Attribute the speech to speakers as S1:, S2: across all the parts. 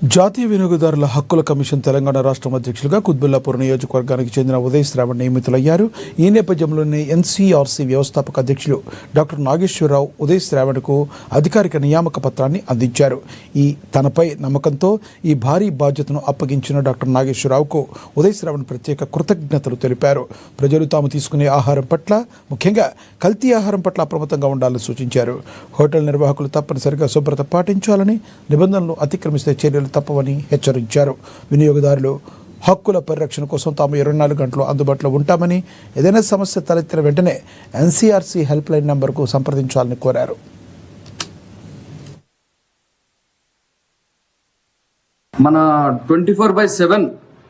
S1: జాతీయ వినియోగదారుల హక్కుల కమిషన్ తెలంగాణ రాష్ట్రం అధ్యక్షులుగా కుత్బుల్లాపూర్ నియోజకవర్గానికి చెందిన ఉదయ్ శ్రావణ్ నియమితులయ్యారు. ఈ నేపథ్యంలోనే ఎన్సీఆర్సీ వ్యవస్థాపక అధ్యక్షులు డాక్టర్ నాగేశ్వరరావు ఉదయ్ శ్రావణ్కు అధికారిక నియామక పత్రాన్ని అందించారు. తనపై నమ్మకంతో ఈ భారీ బాధ్యతను అప్పగించిన డాక్టర్ నాగేశ్వరరావుకు ఉదయ్ శ్రావణ్ ప్రత్యేక కృతజ్ఞతలు తెలిపారు. ప్రజలు తాము తీసుకునే ఆహారం పట్ల, ముఖ్యంగా కల్తీ ఆహారం పట్ల అప్రమత్తంగా ఉండాలని సూచించారు. హోటల్ నిర్వాహకులు తప్పనిసరిగా శుభ్రత పాటించాలని, నిబంధనలు అతిక్రమిస్తే చర్యలు తప్పవని హెచ్చరించారు. వినియోగదారులు హక్కుల పరిరక్షణ కోసం తాము 24 గంటలు అందుబాటులో ఉంటామని, ఏదైనా సమస్య తలెత్తిన వెంటనే ఎన్సీఆర్సీ హెల్ప్ లైన్ నంబర్కు సంప్రదించాలని కోరారు.
S2: మన 24/7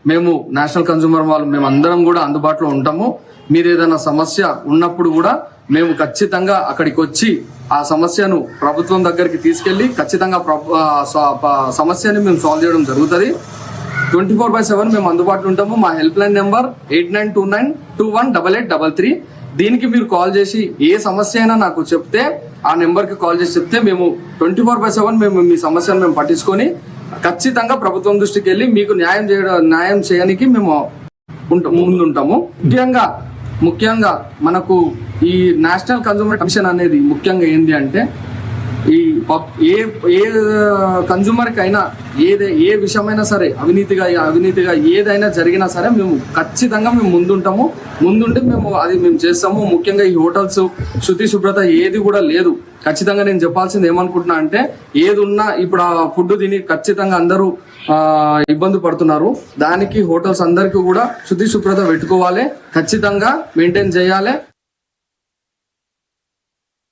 S2: మేము నేషనల్ కన్స్యూమర్ వాళ్ళు మేము అందరం కూడా అందుబాటులో ఉంటాము. మీరు ఏదైనా సమస్య ఉన్నప్పుడు కూడా మేము ఖచ్చితంగా అక్కడికి వచ్చి ఆ సమస్యను ప్రభుత్వం దగ్గరికి తీసుకెళ్లి ఖచ్చితంగా సమస్యని మేము సాల్వ్ చేయడం జరుగుతుంది. 24/7 మేము అందుబాటులో ఉంటాము. మా హెల్ప్ లైన్ నెంబర్ 8929218833. దీనికి మీరు కాల్ చేసి ఏ సమస్య అయినా నాకు చెప్తే, ఆ నెంబర్కి కాల్ చేసి చెప్తే మేము 24/7 మేము మీ సమస్యను మేము పట్టించుకొని ఖచ్చితంగా ప్రభుత్వం దృష్టికి వెళ్ళి మీకు న్యాయం చేయడానికి మేము ముందుంటాము. ముఖ్యంగా మనకు ఈ నేషనల్ కన్స్యూమర్ కమిషన్ అనేది ముఖ్యంగా ఏంటి అంటే, ఏ కన్స్యూమర్ కైనా ఏ విషయమైనా సరే అవినీతిగా ఏదైనా జరిగినా సరే మేము ఖచ్చితంగా మేము ముందుంటే మేము చేస్తాము. ముఖ్యంగా ఈ హోటల్స్ శుద్ధి శుభ్రత ఏది కూడా లేదు. ఖచ్చితంగా నేను చెప్పాల్సింది ఏమనుకుంటున్నా అంటే, ఏది ఉన్నా ఇప్పుడు ఆ ఫుడ్ తిని ఖచ్చితంగా అందరూ ఇబ్బంది పడుతున్నారు. దానికి హోటల్స్ అందరికీ కూడా శుద్ధి శుభ్రత పెట్టుకోవాలి, ఖచ్చితంగా మెయింటైన్ చేయాలి.